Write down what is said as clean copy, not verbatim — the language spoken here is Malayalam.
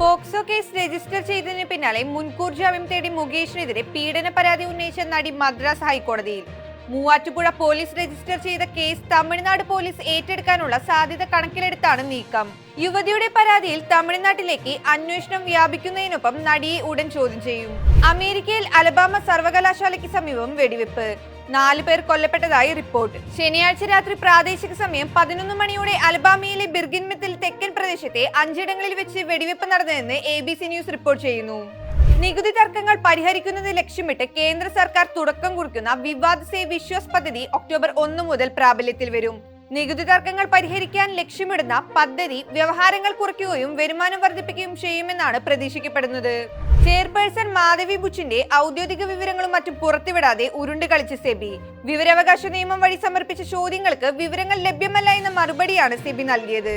പോക്സോ കേസ് രജിസ്റ്റർ ചെയ്തതിന് പിന്നാലെ മുൻകൂർ ജാമ്യം തേടി മുകേഷിനെതിരെ പീഡന പരാതി ഉന്നയിച്ച നടി മദ്രാസ് ഹൈക്കോടതിയിൽ. മൂവാറ്റുപുഴ പോലീസ് രജിസ്റ്റർ ചെയ്ത കേസ് തമിഴ്നാട് പോലീസ് ഏറ്റെടുക്കാനുള്ള സാധ്യത കണക്കിലെടുത്താണ് നീക്കം. യുവതിയുടെ പരാതിയിൽ തമിഴ്നാട്ടിലേക്ക് അന്വേഷണം വ്യാപിക്കുന്നതിനൊപ്പം നടിയെ ഉടൻ ചോദ്യം ചെയ്യും. അമേരിക്കയിൽ അലബാമ സർവകലാശാലയ്ക്ക് സമീപം വെടിവെപ്പ്, 4 പേർ കൊല്ലപ്പെട്ടതായി റിപ്പോർട്ട്. ശനിയാഴ്ച രാത്രി പ്രാദേശിക സമയം 11 മണിയോടെ അലബാമയിലെ ബിർഗിൻമെത്തിൽ തെക്കൻ പ്രദേശത്തെ 5 ഇടങ്ങളിൽ വെച്ച് വെടിവെപ്പ് നടന്നതെന്ന് ABC ന്യൂസ് റിപ്പോർട്ട് ചെയ്യുന്നു. നികുതി തർക്കങ്ങൾ പരിഹരിക്കുന്നത് ലക്ഷ്യമിട്ട് കേന്ദ്ര സർക്കാർ തുടക്കം കുറിക്കുന്ന വിവാദ് സേ വിശ്വാസ് പദ്ധതി ഒക്ടോബർ 1 മുതൽ പ്രാബല്യത്തിൽ വരും. നികുതി തർക്കങ്ങൾ പരിഹരിക്കാൻ ലക്ഷ്യമിടുന്ന പദ്ധതി വ്യവഹാരങ്ങൾ കുറയ്ക്കുകയും വരുമാനം വർദ്ധിപ്പിക്കുകയും ചെയ്യുമെന്നാണ് പ്രതീക്ഷിക്കപ്പെടുന്നത്. ചെയർപേഴ്സൺ മാധവി ബുച്ചിന്റെ ഔദ്യോഗിക വിവരങ്ങളും മറ്റും പുറത്തുവിടാതെ ഉരുണ്ട് കളിച്ച് സെബി. വിവരാവകാശ നിയമം വഴി സമർപ്പിച്ച ചോദ്യങ്ങൾക്ക് വിവരങ്ങൾ ലഭ്യമല്ല എന്ന മറുപടിയാണ് സെബി നൽകിയത്.